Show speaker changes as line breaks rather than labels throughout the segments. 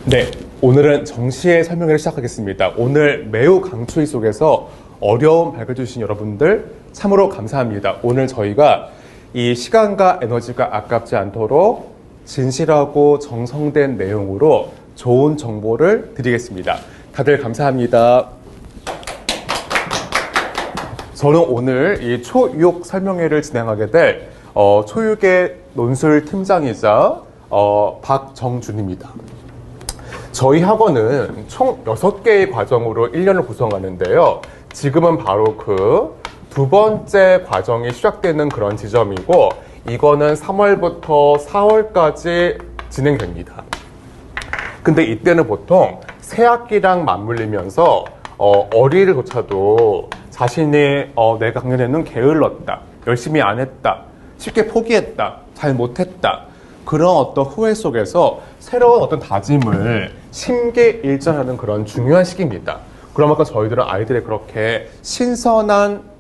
네, 오늘은 정시의 설명회를 시작하겠습니다. 오늘 매우 강추위 속에서 어려움 발견해주신 여러분들 참으로 감사합니다. 오늘 저희가 이 시간과 에너지가 아깝지 않도록 진실하고 정성된 내용으로 좋은 정보를 드리겠습니다. 다들 감사합니다. 저는 오늘 이 초유혹 설명회를 진행하게 될 초유계 논술 팀장이자 박정준입니다. 저희 학원은 총 6개의 과정으로 1년을 구성하는데요. 지금은 바로 그 두 번째 과정이 시작되는 그런 지점이고, 이거는 3월부터 4월까지 진행됩니다. 근데 이때는 보통 새 학기랑 맞물리면서 어린이들조차도 자신이 내가 작년에는 게을렀다, 열심히 안 했다, 쉽게 포기했다, 잘 못했다, 그런 어떤 후회 속에서 새로운 어떤 다짐을 심기일전하는 그런 중요한 시기입니다. 그러니까 저희들은 아이들의 그렇게 신선한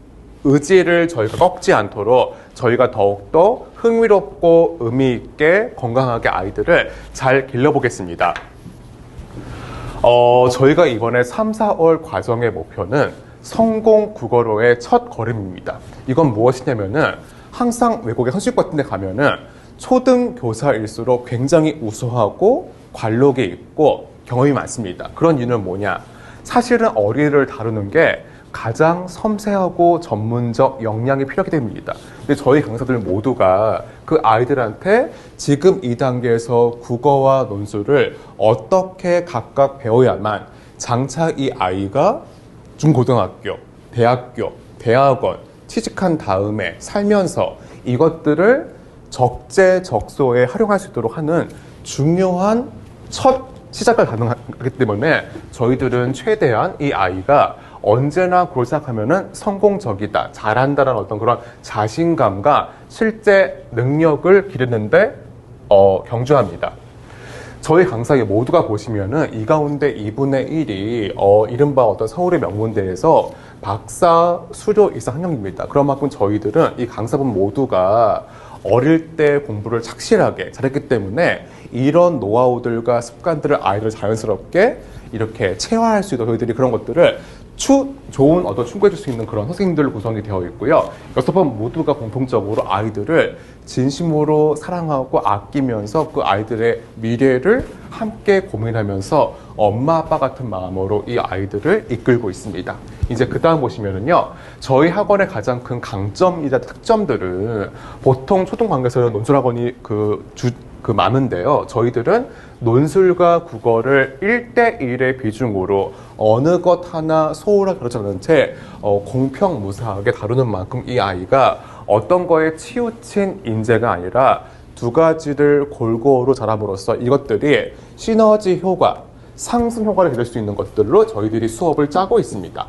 의지를 저희가 꺾지 않도록 저희가 더욱더 흥미롭고 의미있게 건강하게 아이들을 잘 길러보겠습니다. 저희가 이번에 3, 4월 과정의 목표는 성공 국어로의 첫 걸음입니다. 이건 무엇이냐면은 항상 외국의 선생님 같은 데 가면은 초등교사일수록 굉장히 우수하고 관록이 있고 경험이 많습니다. 그런 이유는 뭐냐? 사실은 어린이를 다루는 게 가장 섬세하고 전문적 역량이 필요하게 됩니다. 근데 저희 강사들 모두가 그 아이들한테 지금 이 단계에서 국어와 논술을 어떻게 각각 배워야만 장차 이 아이가 중고등학교, 대학교, 대학원 취직한 다음에 살면서 이것들을 적재적소에 활용할 수 있도록 하는 중요한 첫 시작을 가능하기 때문에 저희들은 최대한 이 아이가 언제나 그걸 생각하면은 성공적이다, 잘한다라는 어떤 그런 자신감과 실제 능력을 기르는데 경주합니다. 저희 강사 모두가 보시면은 이 가운데 2분의 1이 이른바 어떤 서울의 명문대에서 박사 수료 이상 학력입니다. 그런 만큼 저희들은 이 강사분 모두가 어릴 때 공부를 착실하게 잘했기 때문에 이런 노하우들과 습관들을 아이들 자연스럽게 이렇게 체화할 수 있도록 저희들이 그런 것들을 좋은 충고해 줄 수 있는 그런 선생님들 구성이 되어 있고요. 6번 모두가 공통적으로 아이들을 진심으로 사랑하고 아끼면서 그 아이들의 미래를 함께 고민하면서 엄마 아빠 같은 마음으로 이 아이들을 이끌고 있습니다. 이제 그 다음 보시면은요, 저희 학원의 가장 큰 강점이자 특점들은 보통 초등관계에서는 논술학원이 많은데요. 저희들은 논술과 국어를 1대1의 비중으로 어느 것 하나 소홀하게 그렇지 않은 채 공평무사하게 다루는 만큼 이 아이가 어떤 거에 치우친 인재가 아니라 두 가지를 골고루 잘함으로써 이것들이 시너지 효과, 상승 효과를 기를 수 있는 것들로 저희들이 수업을 짜고 있습니다.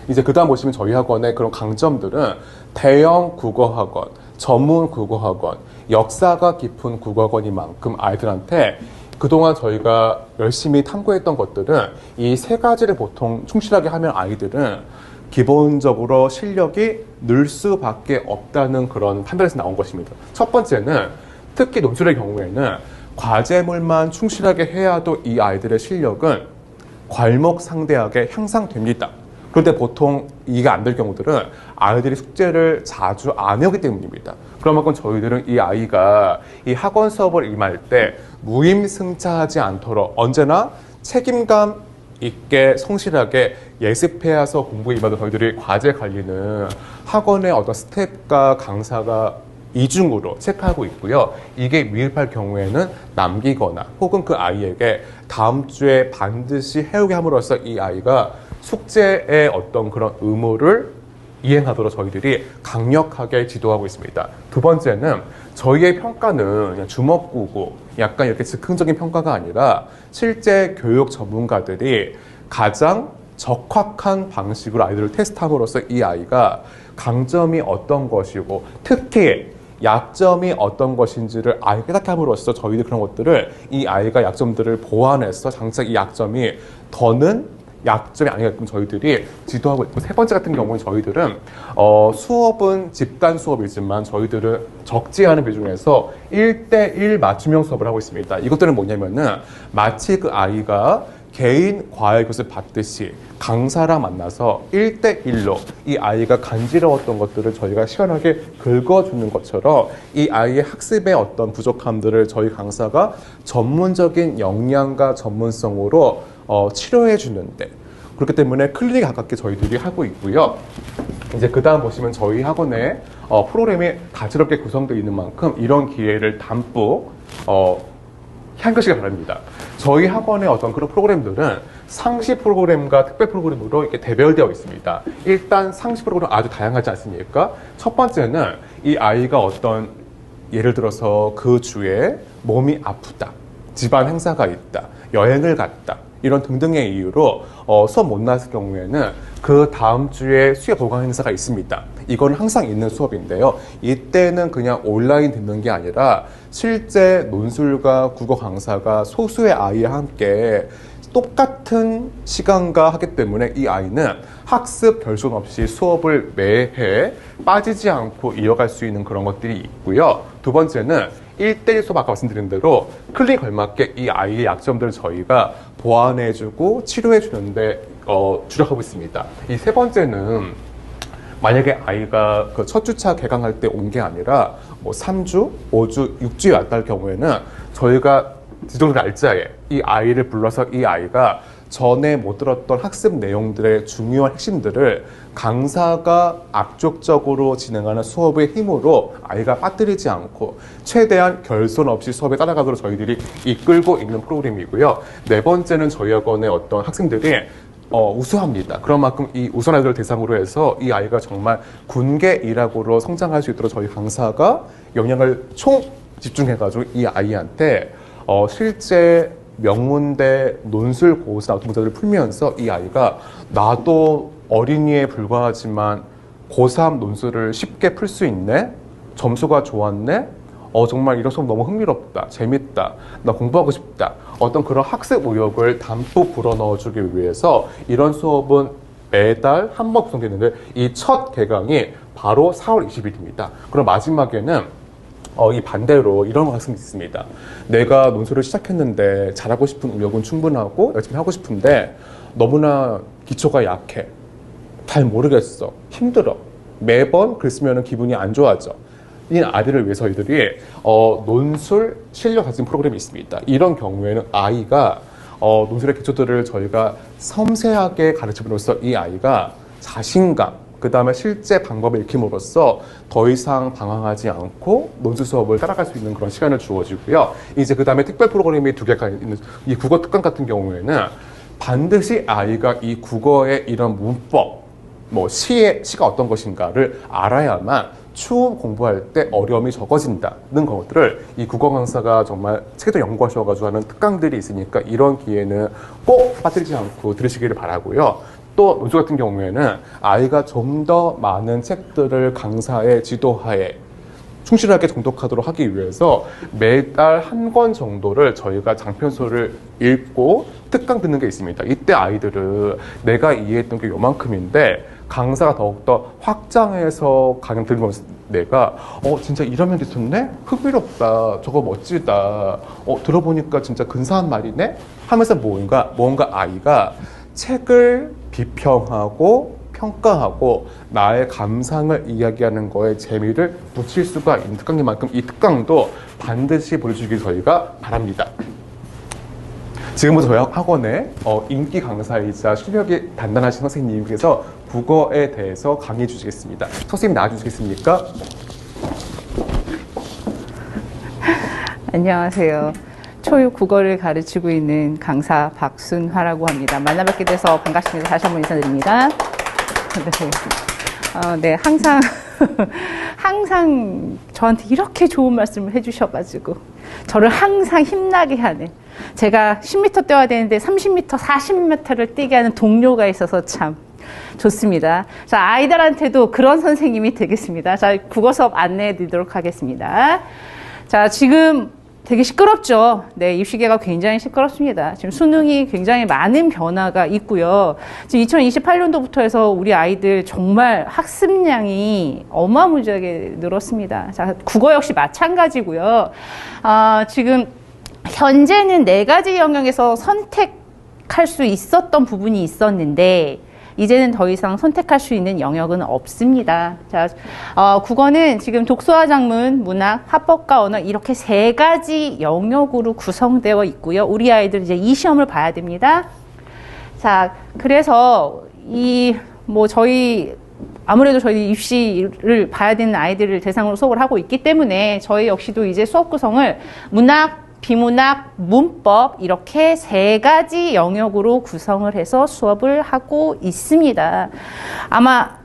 이제 그 다음 보시면 저희 학원의 그런 강점들은 대형 국어학원, 전문 국어학원, 역사가 깊은 국어학원이만큼 아이들한테 그동안 저희가 열심히 탐구했던 것들은 이 세 가지를 보통 충실하게 하면 아이들은 기본적으로 실력이 늘 수밖에 없다는 그런 판단에서 나온 것입니다. 첫 번째는 특히 논술의 경우에는 과제물만 충실하게 해야도 이 아이들의 실력은 괄목상대하게 향상됩니다. 그런데 보통 이게 안 될 경우들은 아이들이 숙제를 자주 안 해오기 때문입니다. 그러면 저희들은 이 아이가 이 학원 수업을 임할 때 무임승차하지 않도록 언제나 책임감 있게 성실하게 예습해야서 공부에 임하던 저희들이 과제 관리는 학원의 어떤 스텝과 강사가 이중으로 체크하고 있고요. 이게 미흡할 경우에는 남기거나 혹은 그 아이에게 다음 주에 반드시 해오게 함으로써 이 아이가 숙제의 어떤 그런 의무를 이행하도록 저희들이 강력하게 지도하고 있습니다. 두 번째는 저희의 평가는 그냥 주먹구구, 약간 이렇게 즉흥적인 평가가 아니라 실제 교육 전문가들이 가장 적확한 방식으로 아이들을 테스트함으로써 이 아이가 강점이 어떤 것이고 특히 약점이 어떤 것인지를 아예 깨닫게 함으로써 저희들 그런 것들을 이 아이가 약점들을 보완해서 장차 이 약점이 더는 약점이 아니게끔 저희들이 지도하고 있고, 세 번째 같은 경우는 저희들은 수업은 집단 수업이지만 저희들은 적지 않은 비중에서 1대1 맞춤형 수업을 하고 있습니다. 이것들은 뭐냐면은 마치 그 아이가 개인 과외 교습 받듯이 강사랑 만나서 1대1로 이 아이가 간지러웠던 것들을 저희가 시원하게 긁어주는 것처럼 이 아이의 학습의 어떤 부족함들을 저희 강사가 전문적인 역량과 전문성으로 치료해 주는데, 그렇기 때문에 클리닉에 가깝게 저희들이 하고 있고요. 이제 그 다음 보시면 저희 학원에 프로그램이 다채롭게 구성되어 있는 만큼 이런 기회를 담뿍 향긋시길 바랍니다. 저희 학원의 어떤 그런 프로그램들은 상시 프로그램과 특별 프로그램으로 이렇게 대별되어 있습니다. 일단 상시 프로그램 아주 다양하지 않습니까? 첫 번째는 이 아이가 어떤, 예를 들어서 그 주에 몸이 아프다, 집안 행사가 있다, 여행을 갔다, 이런 등등의 이유로 수업 못 나왔을 경우에는 그 다음 주에 수요 보강 행사가 있습니다. 이건 항상 있는 수업인데요. 이때는 그냥 온라인 듣는 게 아니라 실제 논술과 국어 강사가 소수의 아이와 함께 똑같은 시간과 하기 때문에 이 아이는 학습 결손 없이 수업을 매해 빠지지 않고 이어갈 수 있는 그런 것들이 있고요. 두 번째는 1대1 수업, 아까 말씀드린 대로 클릭 걸맞게 이 아이의 약점들을 저희가 보완해주고 치료해주는데 주력하고 있습니다. 이 세 번째는 만약에 아이가 그 첫 주차 개강할 때 온 게 아니라 뭐 3주, 5주, 6주에 왔다 할 경우에는 저희가 지정 날짜에 이 아이를 불러서 이 아이가 전에 못 들었던 학습 내용들의 중요한 핵심들을 강사가 압축적으로 진행하는 수업의 힘으로 아이가 빠뜨리지 않고 최대한 결손 없이 수업에 따라가도록 저희들이 이끌고 있는 프로그램이고요. 네 번째는 저희 학원의 어떤 학생들이 우수합니다. 그런 만큼 이 우수한 아이들을 대상으로 해서 이 아이가 정말 군계 일학으로 성장할 수 있도록 저희 강사가 역량을 총 집중해가지고 이 아이한테 실제 명문대 논술 고사 어떤 문제들을 풀면서 이 아이가 나도 어린이에 불과하지만 고3 논술을 쉽게 풀 수 있네? 점수가 좋았네? 정말 이런 수업 너무 흥미롭다, 재밌다, 나 공부하고 싶다, 어떤 그런 학습 의욕을 담뿍 불어넣어주기 위해서 이런 수업은 매달 한 번 구성되는데 이 첫 개강이 바로 4월 20일입니다. 그럼 마지막에는 이 반대로 이런 학생이 있습니다. 내가 논술을 시작했는데 잘하고 싶은 의욕은 충분하고 열심히 하고 싶은데 너무나 기초가 약해, 잘 모르겠어, 힘들어, 매번 글 쓰면 기분이 안 좋아져. 이 아이들을 위해서 저희들이 논술 실력 가진 프로그램이 있습니다. 이런 경우에는 아이가 논술의 기초들을 저희가 섬세하게 가르침으로써 이 아이가 자신감, 그 다음에 실제 방법을 익힘으로써 더 이상 방황하지 않고 논술 수업을 따라갈 수 있는 그런 시간을 주어지고요. 이제 그 다음에 특별 프로그램이 2개가 있는 이 국어 특강 같은 경우에는 반드시 아이가 이 국어의 이런 문법, 뭐 시가 어떤 것인가를 알아야만 추후 공부할 때 어려움이 적어진다는 것들을 이 국어 강사가 정말 책도 연구하셔가지고 하는 특강들이 있으니까 이런 기회는 꼭 빠뜨리지 않고 들으시기를 바라고요. 또 논술 같은 경우에는 아이가 좀 더 많은 책들을 강사의 지도하에 충실하게 정독하도록 하기 위해서 매달 한 권 정도를 저희가 장편소를 읽고 특강 듣는 게 있습니다. 이때 아이들은 내가 이해했던 게 요만큼인데 강사가 더욱더 확장해서 강연 들으면서 내가 진짜 이런 면도 있었네? 흥미롭다, 저거 멋지다, 들어보니까 진짜 근사한 말이네? 하면서 뭔가 아이가 책을 비평하고 평가하고 나의 감상을 이야기하는 거에 재미를 붙일 수가 있는 특강인 만큼 이 특강도 반드시 보여주길 저희가 바랍니다. 지금부터 저희 학원에 인기 강사이자 실력이 단단하신 선생님께서 국어에 대해서 강의해 주시겠습니다. 선생님 나와주시겠습니까?
안녕하세요. 초유 국어를 가르치고 있는 강사 박순화라고 합니다. 만나뵙게 돼서 반갑습니다. 다시 한번 인사드립니다. 네, 항상 저한테 이렇게 좋은 말씀을 해주셔가지고 저를 항상 힘나게 하는, 제가 10m 뛰어야 되는데 30m, 40m를 뛰게 하는 동료가 있어서 참 좋습니다. 자, 아이들한테도 그런 선생님이 되겠습니다. 자, 국어 수업 안내해 드리도록 하겠습니다. 자, 지금 되게 시끄럽죠. 네, 입시계가 굉장히 시끄럽습니다. 지금 수능이 굉장히 많은 변화가 있고요. 지금 2028년도부터 해서 우리 아이들 정말 학습량이 어마무지하게 늘었습니다. 자, 국어 역시 마찬가지고요. 지금 현재는 4가지 영역에서 선택할 수 있었던 부분이 있었는데 이제는 더 이상 선택할 수 있는 영역은 없습니다. 자, 국어는 지금 독서와 작문, 문학, 합법과 언어 이렇게 3가지 영역으로 구성되어 있고요. 우리 아이들 이제 이 시험을 봐야 됩니다. 자, 그래서 아무래도 저희 입시를 봐야 되는 아이들을 대상으로 수업을 하고 있기 때문에 저희 역시도 이제 수업 구성을 문학, 비문학, 문법 이렇게 3가지 영역으로 구성을 해서 수업을 하고 있습니다. 아마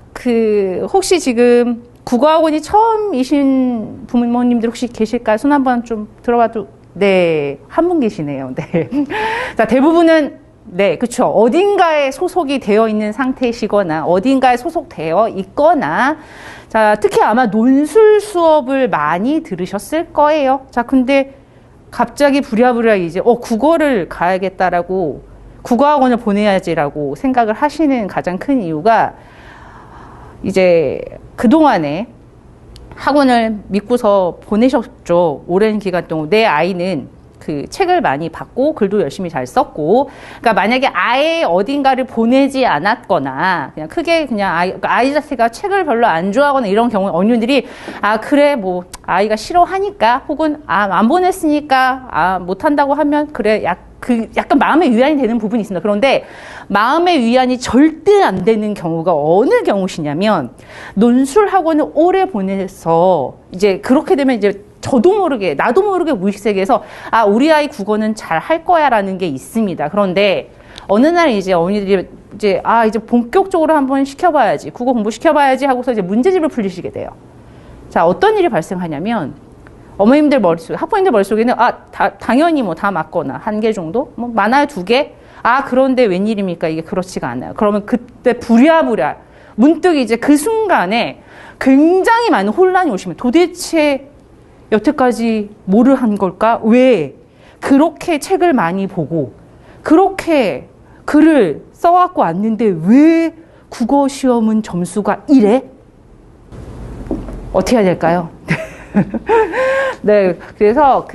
혹시 지금 국어학원이 처음이신 부모님들 혹시 계실까요? 손 한번 좀 들어봐도 네, 한 분 계시네요. 네. 자, 대부분은 네, 그렇죠. 어딘가에 소속이 되어 있는 상태시거나 어딘가에 소속되어 있거나 자, 특히 아마 논술 수업을 많이 들으셨을 거예요. 자, 근데 갑자기 부랴부랴 이제 국어를 가야겠다라고 국어학원을 보내야지라고 생각을 하시는 가장 큰 이유가 이제 그동안에 학원을 믿고서 보내셨죠. 오랜 기간 동안 내 아이는 그 책을 많이 봤고 글도 열심히 잘 썼고 그러니까 만약에 아예 어딘가를 보내지 않았거나 그냥 크게 그냥 아이 자체가 책을 별로 안 좋아하거나 이런 경우에 어른들이 그래 뭐 아이가 싫어하니까 혹은 안 보냈으니까 못한다고 하면 그래 약간 마음의 위안이 되는 부분이 있습니다. 그런데 마음의 위안이 절대 안 되는 경우가 어느 경우시냐면 논술 학원을 오래 보내서 이제 그렇게 되면 이제 나도 모르게 무의식세계에서 우리 아이 국어는 잘 할 거야 라는 게 있습니다. 그런데 어느 날 이제 어머니들이 이제 본격적으로 한번 시켜봐야지 국어 공부 시켜봐야지 하고서 이제 문제집을 풀리시게 돼요. 자, 어떤 일이 발생하냐면 어머님들 머릿속에 학부모님들 머릿속에는 당연히 뭐 다 맞거나 1개 정도 뭐 많아야 2개 그런데 웬일입니까 이게 그렇지가 않아요. 그러면 그때 부랴부랴 문득 이제 그 순간에 굉장히 많은 혼란이 오시면 도대체 여태까지 뭐를 한 걸까? 왜 그렇게 책을 많이 보고 그렇게 글을 써갖고 왔는데 왜 국어 시험은 점수가 이래? 어떻게 해야 될까요? 네, 그래서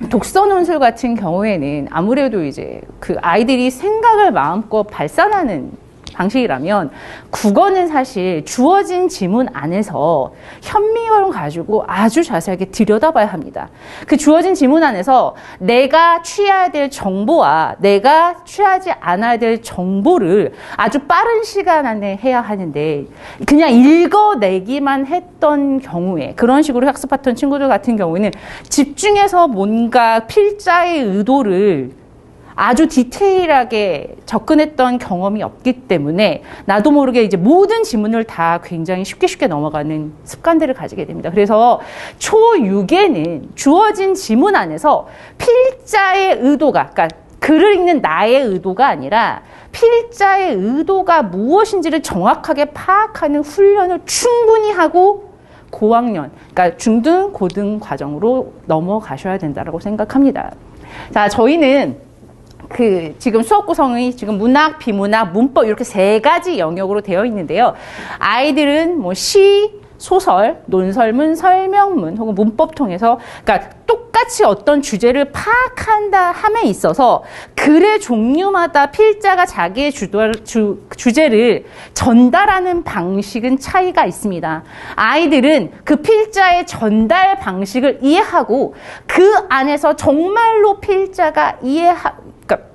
독서 논술 같은 경우에는 아무래도 이제 아이들이 생각을 마음껏 발산하는 방식이라면 국어는 사실 주어진 지문 안에서 현미경을 가지고 아주 자세하게 들여다봐야 합니다. 그 주어진 지문 안에서 내가 취해야 될 정보와 내가 취하지 않아야 될 정보를 아주 빠른 시간 안에 해야 하는데 그냥 읽어내기만 했던 경우에 그런 식으로 학습했던 친구들 같은 경우에는 집중해서 뭔가 필자의 의도를 아주 디테일하게 접근했던 경험이 없기 때문에 나도 모르게 이제 모든 지문을 다 굉장히 쉽게 넘어가는 습관들을 가지게 됩니다. 그래서 초6에는 주어진 지문 안에서 필자의 의도가, 그러니까 글을 읽는 나의 의도가 아니라 필자의 의도가 무엇인지를 정확하게 파악하는 훈련을 충분히 하고 고학년, 그러니까 중등, 고등 과정으로 넘어가셔야 된다고 생각합니다. 자, 저희는 지금 수업 구성이 지금 문학, 비문학, 문법 이렇게 3가지 영역으로 되어 있는데요. 아이들은 뭐 시, 소설, 논설문, 설명문 혹은 문법 통해서 그러니까 똑같이 어떤 주제를 파악한다 함에 있어서 글의 종류마다 필자가 자기의 주제를 전달하는 방식은 차이가 있습니다. 아이들은 그 필자의 전달 방식을 이해하고 그 안에서 정말로 필자가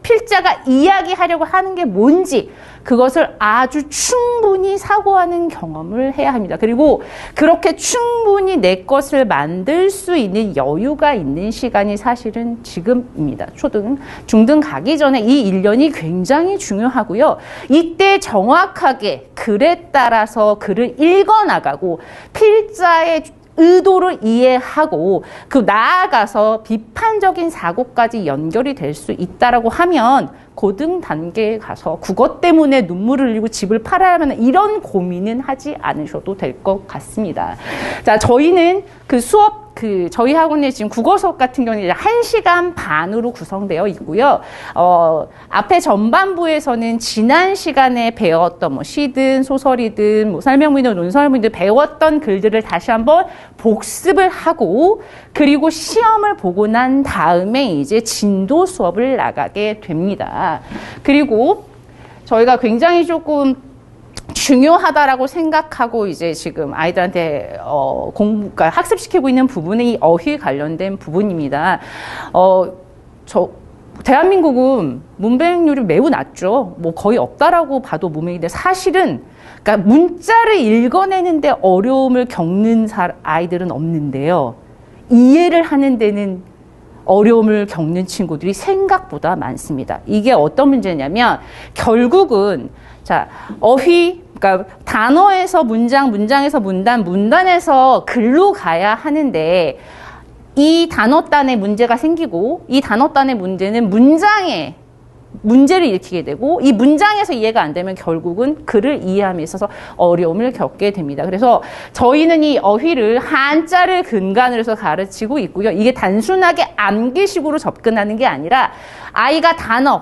필자가 이야기하려고 하는 게 뭔지 그것을 아주 충분히 사고하는 경험을 해야 합니다. 그리고 그렇게 충분히 내 것을 만들 수 있는 여유가 있는 시간이 사실은 지금입니다. 초등, 중등 가기 전에 이 1년이 굉장히 중요하고요. 이때 정확하게 글에 따라서 글을 읽어나가고 필자의 의도를 이해하고 나아가서 비판적인 사고까지 연결이 될 수 있다라고 하면 고등 단계에 가서 국어 때문에 눈물을 흘리고 집을 팔아야만 이런 고민은 하지 않으셔도 될 것 같습니다. 자, 저희는 수업 저희 학원에 지금 국어 수업 같은 경우는 이제 1시간 반으로 구성되어 있고요. 앞에 전반부에서는 지난 시간에 배웠던 뭐 시든 소설이든 뭐 설명문이든 논설문이든 배웠던 글들을 다시 한번 복습을 하고 그리고 시험을 보고 난 다음에 이제 진도 수업을 나가게 됩니다. 그리고 저희가 굉장히 조금 중요하다라고 생각하고 이제 지금 아이들한테 그러니까 학습시키고 있는 부분은 이 어휘 관련된 부분입니다. 대한민국은 문맹률이 매우 낮죠. 뭐 거의 없다라고 봐도 무명인데 사실은 그러니까 문자를 읽어내는데 어려움을 겪는 아이들은 없는데요. 이해를 하는 데는 어려움을 겪는 친구들이 생각보다 많습니다. 이게 어떤 문제냐면 결국은 자, 어휘, 그러니까 단어에서 문장, 문장에서 문단, 문단에서 글로 가야 하는데 이 단어단에 문제가 생기고 이 단어단의 문제는 문장에 문제를 일으키게 되고 이 문장에서 이해가 안 되면 결국은 글을 이해함에 있어서 어려움을 겪게 됩니다. 그래서 저희는 이 어휘를 한자를 근간으로 해서 가르치고 있고요. 이게 단순하게 암기식으로 접근하는 게 아니라 아이가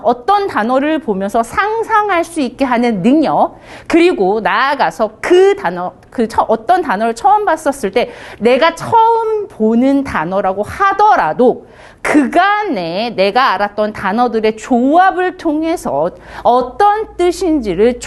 어떤 단어를 보면서 상상할 수 있게 하는 능력, 그리고 나아가서 어떤 단어를 처음 봤었을 때 내가 처음 보는 단어라고 하더라도 그간에 내가 알았던 단어들의 조합을 통해서 어떤 뜻인지를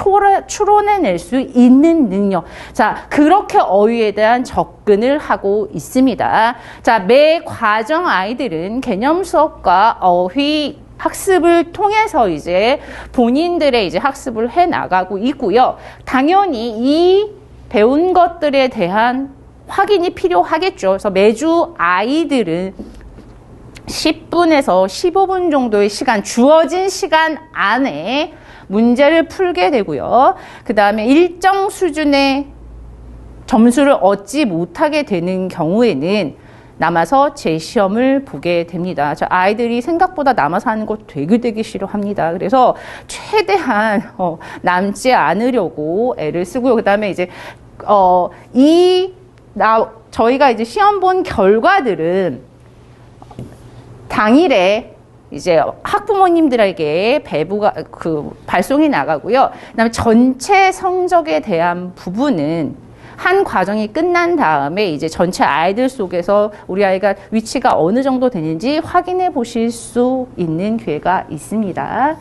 추론해낼 수 있는 능력. 자, 그렇게 어휘에 대한 접근을 하고 있습니다. 자, 매 과정 아이들은 개념 수업과 어휘 학습을 통해서 이제 본인들의 이제 학습을 해 나가고 있고요. 당연히 이 배운 것들에 대한 확인이 필요하겠죠. 그래서 매주 아이들은 10분에서 15분 정도의 시간, 주어진 시간 안에 문제를 풀게 되고요. 그 다음에 일정 수준의 점수를 얻지 못하게 되는 경우에는 남아서 재시험을 보게 됩니다. 아이들이 생각보다 남아서 하는 거 되게 싫어합니다. 그래서 최대한 남지 않으려고 애를 쓰고요. 그 다음에 이제 저희가 이제 시험 본 결과들은 당일에 이제 학부모님들에게 발송이 나가고요. 그다음에 전체 성적에 대한 부분은 한 과정이 끝난 다음에 이제 전체 아이들 속에서 우리 아이가 위치가 어느 정도 되는지 확인해 보실 수 있는 기회가 있습니다.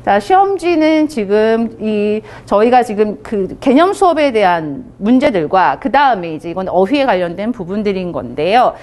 자, 시험지는 지금 저희가 지금 그 개념 수업에 대한 문제들과 그 다음에 이제 이건 어휘에 관련된 부분들인 건데요.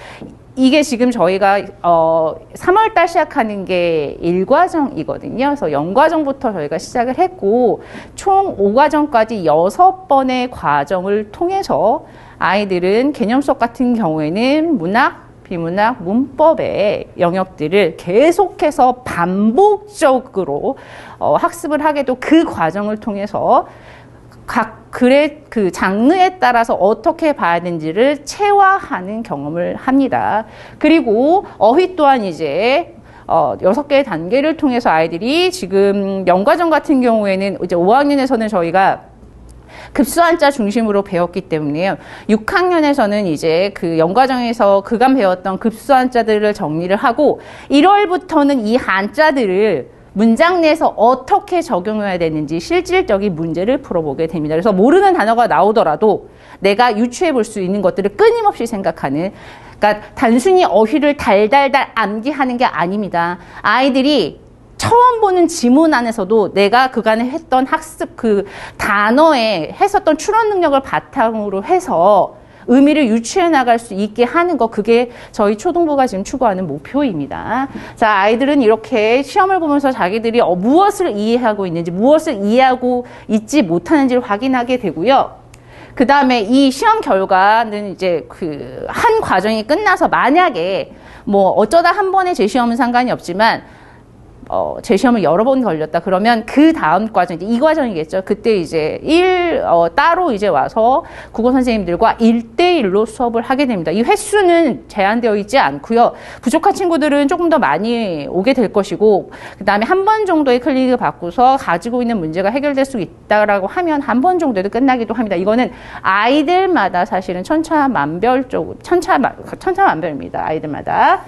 이게 지금 저희가 3월달 시작하는 게 1과정이거든요. 그래서 0과정부터 저희가 시작을 했고 총 5과정까지 6번의 과정을 통해서 아이들은 개념 수업 같은 경우에는 문학, 비문학, 문법의 영역들을 계속해서 반복적으로 학습을 하게 도 그 과정을 통해서 각 글의 그 장르에 따라서 어떻게 봐야 되는지를 체화하는 경험을 합니다. 그리고 어휘 또한 이제 6개의 단계를 통해서 아이들이 지금 영과정 같은 경우에는 이제 5학년에서는 저희가 급수한자 중심으로 배웠기 때문에요. 6학년에서는 이제 그 영과정에서 그간 배웠던 급수한자들을 정리를 하고 1월부터는 이 한자들을 문장 내에서 어떻게 적용해야 되는지 실질적인 문제를 풀어보게 됩니다. 그래서 모르는 단어가 나오더라도 내가 유추해 볼 수 있는 것들을 끊임없이 생각하는, 그러니까 단순히 어휘를 달달달 암기하는 게 아닙니다. 아이들이 처음 보는 지문 안에서도 내가 그간에 했던 학습 그 단어에 했었던 추론 능력을 바탕으로 해서 의미를 유추해 나갈 수 있게 하는 거, 그게 저희 초등부가 지금 추구하는 목표입니다. 자, 아이들은 이렇게 시험을 보면서 자기들이 무엇을 이해하고 있는지, 무엇을 이해하고 있지 못하는지를 확인하게 되고요. 그 다음에 이 시험 결과는 이제 그 한 과정이 끝나서 만약에 뭐 어쩌다 한 번의 재시험은 상관이 없지만 제 시험을 여러 번 걸렸다. 그러면 그 다음 과정, 이제 이 과정이겠죠. 그때 이제 따로 이제 와서 국어 선생님들과 1대1로 수업을 하게 됩니다. 이 횟수는 제한되어 있지 않고요. 부족한 친구들은 조금 더 많이 오게 될 것이고, 그 다음에 한 번 정도의 클릭을 받고서 가지고 있는 문제가 해결될 수 있다라고 하면 한 번 정도에도 끝나기도 합니다. 이거는 아이들마다 사실은 천차만별입니다. 아이들마다.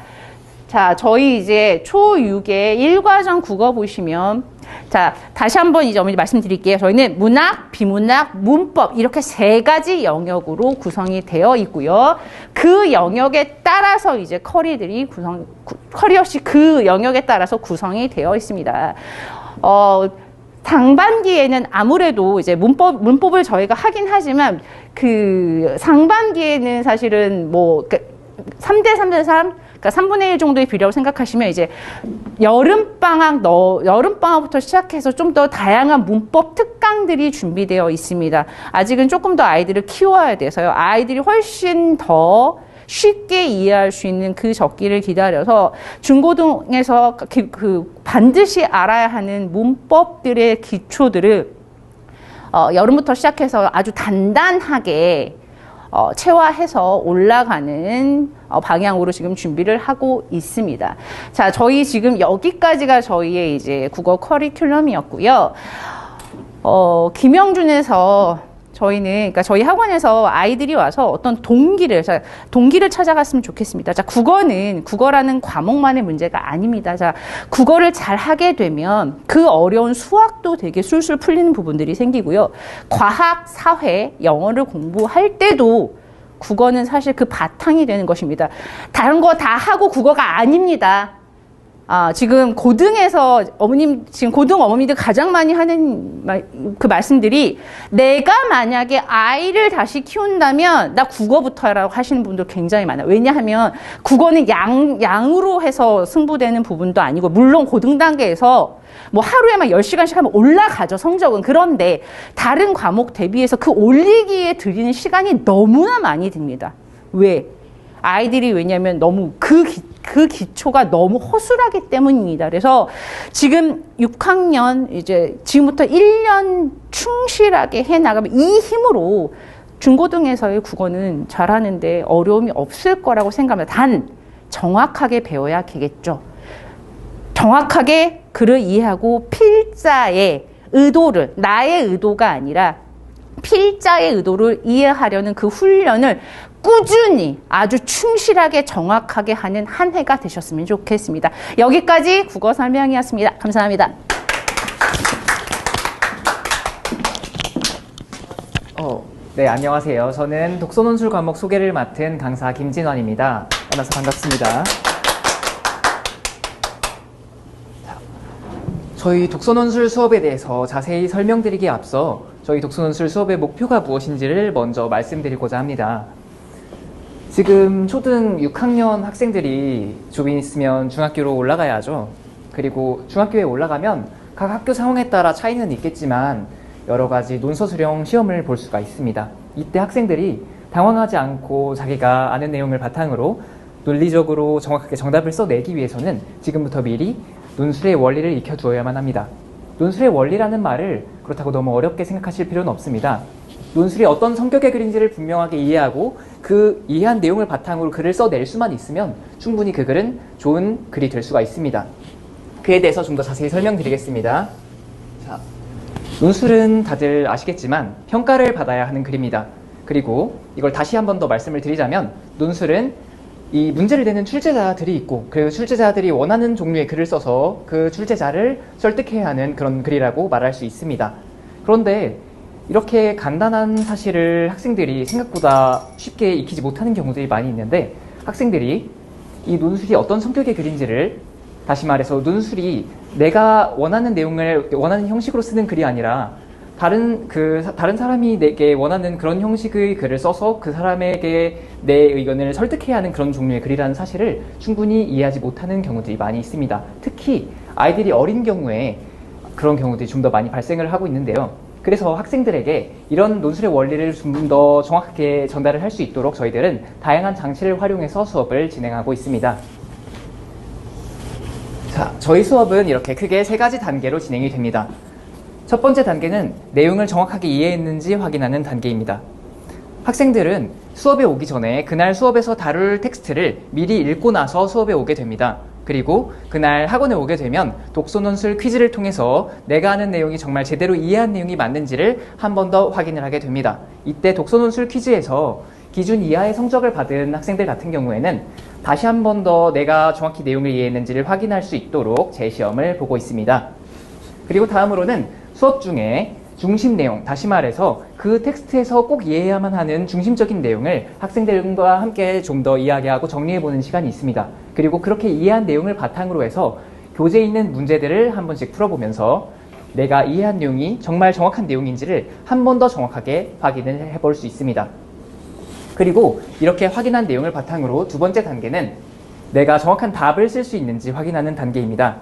자, 저희 이제 초6의 1과정 국어 보시면, 자, 다시 한번 이제 어머니 말씀드릴게요. 저희는 문학, 비문학, 문법, 이렇게 3가지 영역으로 구성이 되어 있고요. 그 영역에 따라서 이제 커리어시 그 영역에 따라서 구성이 되어 있습니다. 상반기에는 아무래도 이제 문법을 저희가 하긴 하지만, 그 상반기에는 사실은 뭐, 3대3, 그러니까 3분의 1 정도의 비례라고 생각하시면 이제 여름방학부터 시작해서 좀 더 다양한 문법 특강들이 준비되어 있습니다. 아직은 조금 더 아이들을 키워야 돼서요. 아이들이 훨씬 더 쉽게 이해할 수 있는 그 적기를 기다려서 중고등에서 반드시 알아야 하는 문법들의 기초들을 여름부터 시작해서 아주 단단하게 체화해서 올라가는 방향으로 지금 준비를 하고 있습니다. 자, 저희 지금 여기까지가 저희의 이제 국어 커리큘럼이었고요. 김영준에서 저희는, 그러니까 저희 학원에서 아이들이 와서 어떤 동기를 찾아갔으면 좋겠습니다. 자, 국어라는 과목만의 문제가 아닙니다. 자, 국어를 잘 하게 되면 그 어려운 수학도 되게 술술 풀리는 부분들이 생기고요. 과학, 사회, 영어를 공부할 때도 국어는 사실 그 바탕이 되는 것입니다. 다른 거 다 하고 국어가 아닙니다. 지금 고등에서 지금 고등 어머니들 가장 많이 하는 그 말씀들이, 내가 만약에 아이를 다시 키운다면 나 국어부터 하라고 하시는 분들 굉장히 많아요. 왜냐하면 국어는 양으로 해서 승부되는 부분도 아니고, 물론 고등 단계에서 뭐 하루에 막 10시간씩 하면 올라가죠, 성적은. 그런데 다른 과목 대비해서 그 올리기에 들이는 시간이 너무나 많이 듭니다. 왜? 아이들이 왜냐면 너무 그 기초가 너무 허술하기 때문입니다. 그래서 지금 6학년 이제 지금부터 1년 충실하게 해 나가면 이 힘으로 중고등에서의 국어는 잘하는데 어려움이 없을 거라고 생각합니다. 단 정확하게 배워야 되겠죠. 정확하게 글을 이해하고 필자의 의도를, 나의 의도가 아니라 필자의 의도를 이해하려는 그 훈련을 꾸준히 아주 충실하게 정확하게 하는 한 해가 되셨으면 좋겠습니다. 여기까지 국어 설명이었습니다. 감사합니다.
네, 안녕하세요. 저는 독서논술 과목 소개를 맡은 강사 김진원입니다. 만나서 반갑습니다. 저희 독서논술 수업에 대해서 자세히 설명드리기에 앞서 저희 독서논술 수업의 목표가 무엇인지를 먼저 말씀드리고자 합니다. 지금 초등 6학년 학생들이 좀 있으면 중학교로 올라가야 하죠. 그리고 중학교에 올라가면 각 학교 상황에 따라 차이는 있겠지만 여러 가지 논서 수령 시험을 볼 수가 있습니다. 이때 학생들이 당황하지 않고 자기가 아는 내용을 바탕으로 논리적으로 정확하게 정답을 써내기 위해서는 지금부터 미리 논술의 원리를 익혀두어야만 합니다. 논술의 원리라는 말을 그렇다고 너무 어렵게 생각하실 필요는 없습니다. 논술이 어떤 성격의 글인지를 분명하게 이해하고 그 이해한 내용을 바탕으로 글을 써낼 수만 있으면 충분히 그 글은 좋은 글이 될 수가 있습니다. 그에 대해서 좀 더 자세히 설명드리겠습니다. 자, 논술은 다들 아시겠지만 평가를 받아야 하는 글입니다. 그리고 이걸 다시 한 번 더 말씀을 드리자면 논술은 이 문제를 내는 출제자들이 있고, 그리고 출제자들이 원하는 종류의 글을 써서 그 출제자를 설득해야 하는 그런 글이라고 말할 수 있습니다. 그런데 이렇게 간단한 사실을 학생들이 생각보다 쉽게 익히지 못하는 경우들이 많이 있는데, 학생들이 이 논술이 어떤 성격의 글인지를, 다시 말해서 논술이 내가 원하는 내용을 원하는 형식으로 쓰는 글이 아니라 다른 사람이 내게 원하는 그런 형식의 글을 써서 그 사람에게 내 의견을 설득해야 하는 그런 종류의 글이라는 사실을 충분히 이해하지 못하는 경우들이 많이 있습니다. 특히 아이들이 어린 경우에 그런 경우들이 좀 더 많이 발생을 하고 있는데요. 그래서 학생들에게 이런 논술의 원리를 좀 더 정확하게 전달을 할 수 있도록 저희들은 다양한 장치를 활용해서 수업을 진행하고 있습니다. 자, 저희 수업은 이렇게 크게 3가지 단계로 진행이 됩니다. 첫 번째 단계는 내용을 정확하게 이해했는지 확인하는 단계입니다. 학생들은 수업에 오기 전에 그날 수업에서 다룰 텍스트를 미리 읽고 나서 수업에 오게 됩니다. 그리고 그날 학원에 오게 되면 독서논술 퀴즈를 통해서 내가 아는 내용이 정말 제대로 이해한 내용이 맞는지를 한 번 더 확인을 하게 됩니다. 이때 독서논술 퀴즈에서 기준 이하의 성적을 받은 학생들 같은 경우에는 다시 한 번 더 내가 정확히 내용을 이해했는지를 확인할 수 있도록 재시험을 보고 있습니다. 그리고 다음으로는 수업 중에 중심 내용, 다시 말해서 그 텍스트에서 꼭 이해해야만 하는 중심적인 내용을 학생들과 함께 좀 더 이야기하고 정리해보는 시간이 있습니다. 그리고 그렇게 이해한 내용을 바탕으로 해서 교재에 있는 문제들을 한 번씩 풀어보면서 내가 이해한 내용이 정말 정확한 내용인지를 한 번 더 정확하게 확인을 해볼 수 있습니다. 그리고 이렇게 확인한 내용을 바탕으로 두 번째 단계는 내가 정확한 답을 쓸 수 있는지 확인하는 단계입니다.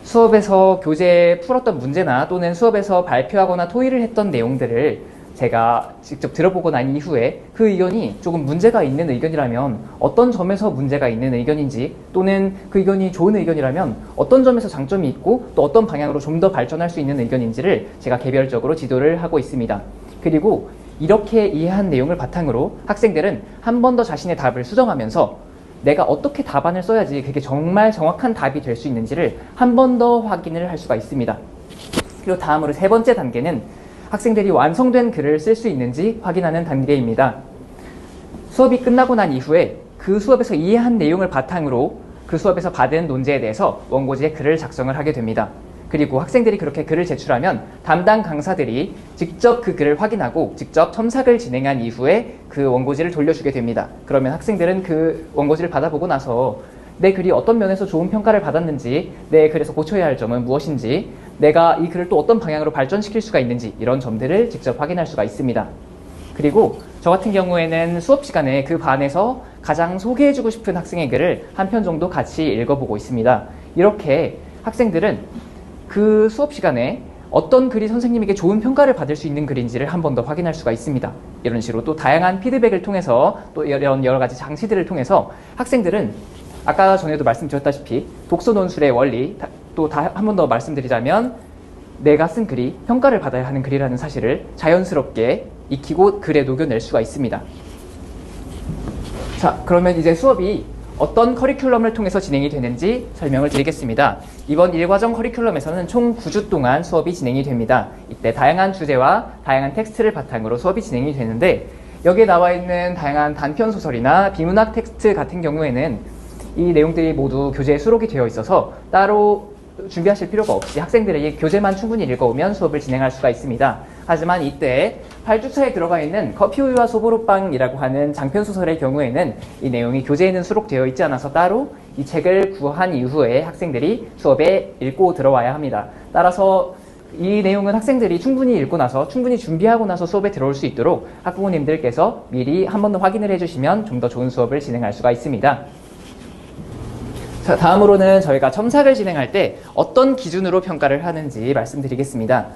수업에서 교재에 풀었던 문제나 또는 수업에서 발표하거나 토의를 했던 내용들을 제가 직접 들어보고 난 이후에 그 의견이 조금 문제가 있는 의견이라면 어떤 점에서 문제가 있는 의견인지, 또는 그 의견이 좋은 의견이라면 어떤 점에서 장점이 있고 또 어떤 방향으로 좀 더 발전할 수 있는 의견인지를 제가 개별적으로 지도를 하고 있습니다. 그리고 이렇게 이해한 내용을 바탕으로 학생들은 한 번 더 자신의 답을 수정하면서 내가 어떻게 답안을 써야지 그게 정말 정확한 답이 될 수 있는지를 한 번 더 확인을 할 수가 있습니다. 그리고 다음으로 세 번째 단계는 학생들이 완성된 글을 쓸 수 있는지 확인하는 단계입니다. 수업이 끝나고 난 이후에 그 수업에서 이해한 내용을 바탕으로 그 수업에서 받은 논제에 대해서 원고지에 글을 작성을 하게 됩니다. 그리고 학생들이 그렇게 글을 제출하면 담당 강사들이 직접 그 글을 확인하고 직접 첨삭을 진행한 이후에 그 원고지를 돌려주게 됩니다. 그러면 학생들은 그 원고지를 받아보고 나서 내 글이 어떤 면에서 좋은 평가를 받았는지, 내 글에서 고쳐야 할 점은 무엇인지, 내가 이 글을 또 어떤 방향으로 발전시킬 수가 있는지, 이런 점들을 직접 확인할 수가 있습니다. 그리고 저 같은 경우에는 수업 시간에 그 반에서 가장 소개해주고 싶은 학생의 글을 한 편 정도 같이 읽어보고 있습니다. 이렇게 학생들은 그 수업 시간에 어떤 글이 선생님에게 좋은 평가를 받을 수 있는 글인지를 한 번 더 확인할 수가 있습니다. 이런 식으로 또 다양한 피드백을 통해서 또 이런 여러 가지 장치들을 통해서 학생들은 아까 전에도 말씀드렸다시피 독서 논술의 원리, 또 한 번 더 말씀드리자면 내가 쓴 글이 평가를 받아야 하는 글이라는 사실을 자연스럽게 익히고 글에 녹여낼 수가 있습니다. 자, 그러면 이제 수업이 어떤 커리큘럼을 통해서 진행이 되는지 설명을 드리겠습니다. 이번 1과정 커리큘럼에서는 총 9주 동안 수업이 진행이 됩니다. 이때 다양한 주제와 다양한 텍스트를 바탕으로 수업이 진행이 되는데, 여기에 나와 있는 다양한 단편 소설이나 비문학 텍스트 같은 경우에는 이 내용들이 모두 교재에 수록이 되어 있어서 따로 준비하실 필요가 없이 학생들에게 교재만 충분히 읽어오면 수업을 진행할 수가 있습니다. 하지만 이때 8주차에 들어가 있는 커피우유와 소보루빵이라고 하는 장편소설의 경우에는 이 내용이 교재에는 수록되어 있지 않아서 따로 이 책을 구한 이후에 학생들이 수업에 읽고 들어와야 합니다. 따라서 이 내용은 학생들이 충분히 읽고 나서 충분히 준비하고 나서 수업에 들어올 수 있도록 학부모님들께서 미리 한 번 더 확인을 해주시면 좀 더 좋은 수업을 진행할 수가 있습니다. 자, 다음으로는 저희가 첨삭을 진행할 때 어떤 기준으로 평가를 하는지 말씀드리겠습니다.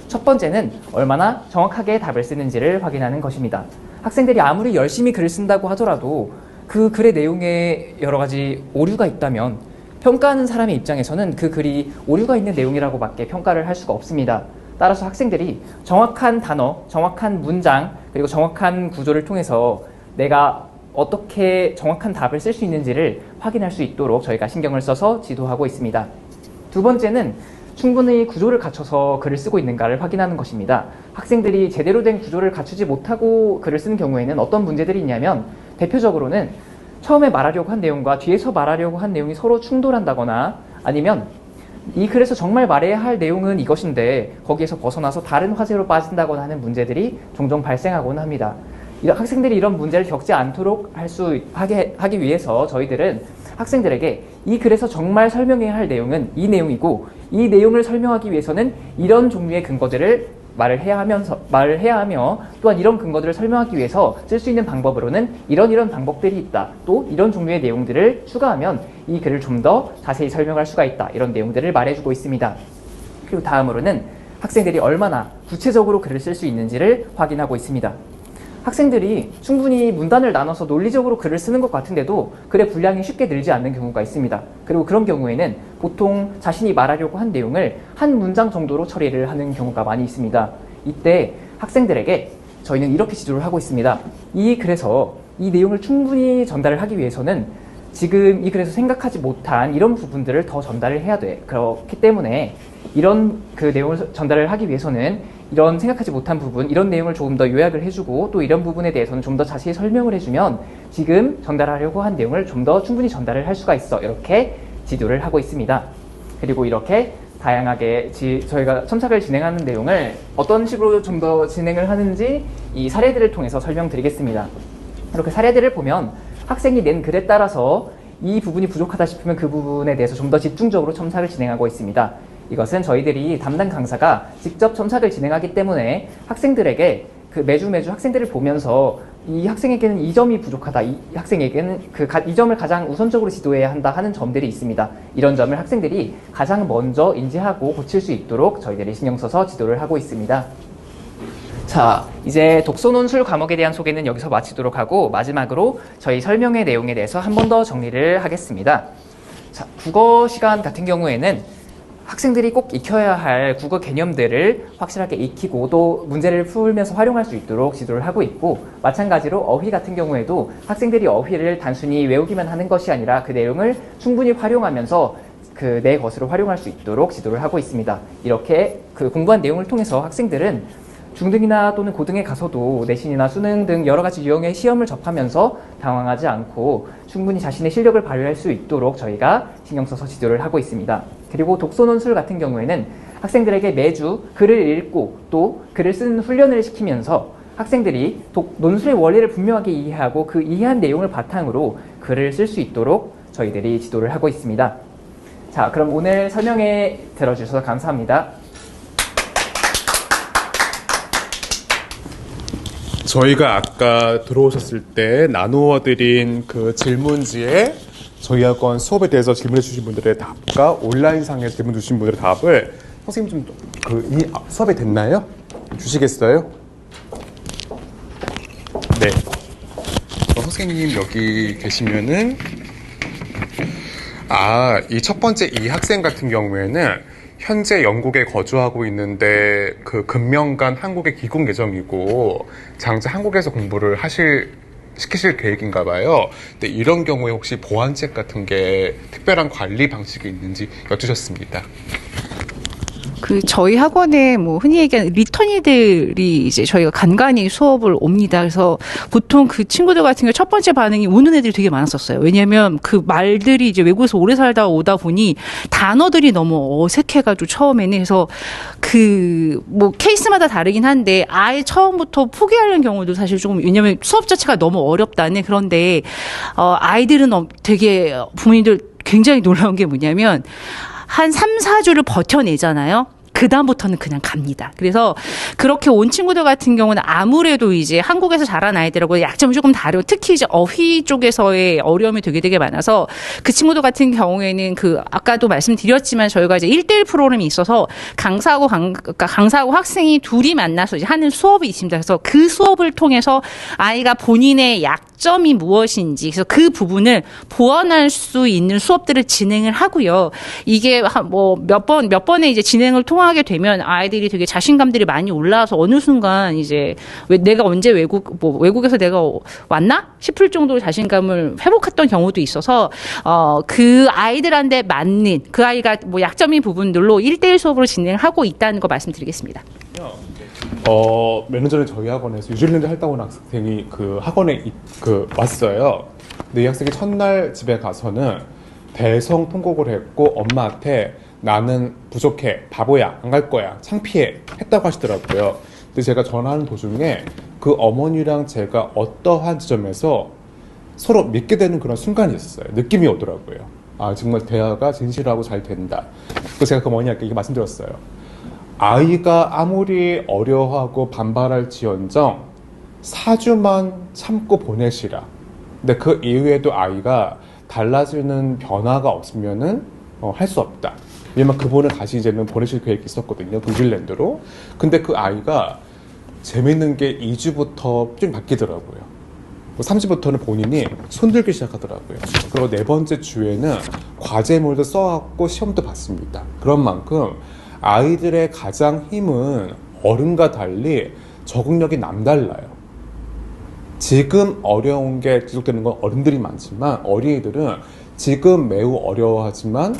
첫 번째는 얼마나 정확하게 답을 쓰는지를 확인하는 것입니다. 학생들이 아무리 열심히 글을 쓴다고 하더라도 그 글의 내용에 여러 가지 오류가 있다면 평가하는 사람의 입장에서는 그 글이 오류가 있는 내용이라고밖에 평가를 할 수가 없습니다. 따라서 학생들이 정확한 단어, 정확한 문장, 그리고 정확한 구조를 통해서 내가 어떻게 정확한 답을 쓸 수 있는지를 확인할 수 있도록 저희가 신경을 써서 지도하고 있습니다. 두 번째는 충분히 구조를 갖춰서 글을 쓰고 있는가를 확인하는 것입니다. 학생들이 제대로 된 구조를 갖추지 못하고 글을 쓰는 경우에는 어떤 문제들이 있냐면, 대표적으로는 처음에 말하려고 한 내용과 뒤에서 말하려고 한 내용이 서로 충돌한다거나, 아니면 이 글에서 정말 말해야 할 내용은 이것인데 거기에서 벗어나서 다른 화제로 빠진다거나 하는 문제들이 종종 발생하곤 합니다. 학생들이 이런 문제를 겪지 않도록 하기 위해서 저희들은 학생들에게 이 글에서 정말 설명해야 할 내용은 이 내용이고, 이 내용을 설명하기 위해서는 이런 종류의 근거들을 말을 해야 하며, 또한 이런 근거들을 설명하기 위해서 쓸 수 있는 방법으로는 이런 방법들이 있다. 또 이런 종류의 내용들을 추가하면 이 글을 좀 더 자세히 설명할 수가 있다. 이런 내용들을 말해주고 있습니다. 그리고 다음으로는 학생들이 얼마나 구체적으로 글을 쓸 수 있는지를 확인하고 있습니다. 학생들이 충분히 문단을 나눠서 논리적으로 글을 쓰는 것 같은데도 글의 분량이 쉽게 늘지 않는 경우가 있습니다. 그리고 그런 경우에는 보통 자신이 말하려고 한 내용을 한 문장 정도로 처리를 하는 경우가 많이 있습니다. 이때 학생들에게 저희는 이렇게 지도를 하고 있습니다. 그래서 이 내용을 충분히 전달을 하기 위해서는 지금 이 글에서 생각하지 못한 이런 부분들을 더 전달을 해야 돼. 그렇기 때문에 이런 그 내용을 전달을 하기 위해서는 이런 생각하지 못한 부분, 이런 내용을 조금 더 요약을 해주고 또 이런 부분에 대해서는 좀 더 자세히 설명을 해주면 지금 전달하려고 한 내용을 좀 더 충분히 전달을 할 수가 있어. 이렇게 지도를 하고 있습니다. 그리고 이렇게 다양하게 저희가 첨삭을 진행하는 내용을 어떤 식으로 좀 더 진행을 하는지 이 사례들을 통해서 설명드리겠습니다. 이렇게 사례들을 보면 학생이 낸 글에 따라서 이 부분이 부족하다 싶으면 그 부분에 대해서 좀 더 집중적으로 첨삭을 진행하고 있습니다. 이것은 저희들이 담당 강사가 직접 첨삭을 진행하기 때문에 학생들에게 매주 학생들을 보면서 이 학생에게는 이 점이 부족하다, 이 학생에게는 이 점을 가장 우선적으로 지도해야 한다 하는 점들이 있습니다. 이런 점을 학생들이 가장 먼저 인지하고 고칠 수 있도록 저희들이 신경 써서 지도를 하고 있습니다. 자, 이제 독서 논술 과목에 대한 소개는 여기서 마치도록 하고 마지막으로 저희 설명의 내용에 대해서 한 번 더 정리를 하겠습니다. 자, 국어 시간 같은 경우에는 학생들이 꼭 익혀야 할 국어 개념들을 확실하게 익히고 또 문제를 풀면서 활용할 수 있도록 지도를 하고 있고, 마찬가지로 어휘 같은 경우에도 학생들이 어휘를 단순히 외우기만 하는 것이 아니라 그 내용을 충분히 활용하면서 내 것으로 활용할 수 있도록 지도를 하고 있습니다. 이렇게 공부한 내용을 통해서 학생들은 중등이나 또는 고등에 가서도 내신이나 수능 등 여러 가지 유형의 시험을 접하면서 당황하지 않고 충분히 자신의 실력을 발휘할 수 있도록 저희가 신경 써서 지도를 하고 있습니다. 그리고 독서 논술 같은 경우에는 학생들에게 매주 글을 읽고 또 글을 쓰는 훈련을 시키면서 학생들이 논술의 원리를 분명하게 이해하고 그 이해한 내용을 바탕으로 글을 쓸 수 있도록 저희들이 지도를 하고 있습니다. 자, 그럼 오늘 설명에 들어주셔서 감사합니다.
저희가 아까 들어오셨을 때 나누어 드린 그 질문지에 저희 학원 수업에 대해서 질문해 주신 분들의 답과 온라인상에서 질문 주신 분들의 답을 선생님 이 수업에 됐나요? 주시겠어요? 네. 선생님 여기 계시면은 이 첫 번째 이 학생 같은 경우에는 현재 영국에 거주하고 있는데 그 금명간 한국에 귀국 예정이고 장차 한국에서 공부를 시키실 계획인가 봐요. 근데 이런 경우에 혹시 보완책 같은 게 특별한 관리 방식이 있는지 여쭈셨습니다.
저희 학원에 흔히 얘기하는 리턴이들이 이제 저희가 간간히 수업을 옵니다. 그래서 보통 그 친구들 같은 경우 첫 번째 반응이 우는 애들이 되게 많았었어요. 왜냐하면 그 말들이 이제 외국에서 오래 살다 오다 보니 단어들이 너무 어색해가지고 처음에는. 그래서 케이스마다 다르긴 한데 아예 처음부터 포기하는 경우도 사실 조금, 왜냐하면 수업 자체가 너무 어렵다는. 그런데 아이들은 되게 부모님들 굉장히 놀라운 게 뭐냐면 한 3, 4주를 버텨내잖아요. 그다음부터는 그냥 갑니다. 그래서 그렇게 온 친구들 같은 경우는 아무래도 이제 한국에서 자란 아이들하고 약점이 조금 다르고 특히 이제 어휘 쪽에서의 어려움이 되게 많아서 그 친구들 같은 경우에는 아까도 말씀드렸지만 저희가 이제 1대1 프로그램이 있어서 강사하고 학생이 둘이 만나서 이제 하는 수업이 있습니다. 그래서 그 수업을 통해서 아이가 본인의 약점이 무엇인지, 그래서 그 부분을 보완할 수 있는 수업들을 진행을 하고요. 이게 몇 번의 이제 진행을 통하게 되면 아이들이 되게 자신감들이 많이 올라와서 어느 순간 이제 내가 언제 외국에서 내가 왔나 싶을 정도로 자신감을 회복했던 경우도 있어서 그 아이들한테 맞는 그 아이가 약점인 부분들로 1대1 수업으로 진행하고 있다는 거 말씀드리겠습니다.
몇 년 전에 저희 학원에서 뉴질랜드 활동 온 학생이 그 학원에 왔어요. 근데 이 학생이 첫날 집에 가서는 대성 통곡을 했고 엄마한테 나는 부족해, 바보야, 안 갈 거야, 창피해 했다고 하시더라고요. 근데 제가 전화하는 도중에 그 어머니랑 제가 어떠한 지점에서 서로 믿게 되는 그런 순간이 있었어요. 느낌이 오더라고요. 정말 대화가 진실하고 잘 된다. 그래서 제가 그 어머니한테 이렇게 말씀드렸어요. 아이가 아무리 어려워하고 반발할지언정 4주만 참고 보내시라. 근데 그 이후에도 아이가 달라지는 변화가 없으면은 할 수 없다. 왜냐면 그분은 다시 이제는 보내실 계획이 있었거든요. 뉴질랜드로. 근데 그 아이가 재밌는 게 2주부터 좀 바뀌더라고요. 3주부터는 본인이 손들기 시작하더라고요. 그리고 네 번째 주에는 과제물도 써왔고 시험도 봤습니다. 그런 만큼 아이들의 가장 힘은 어른과 달리 적응력이 남달라요. 지금 어려운 게 지속되는 건 어른들이 많지만 어린이들은 지금 매우 어려워하지만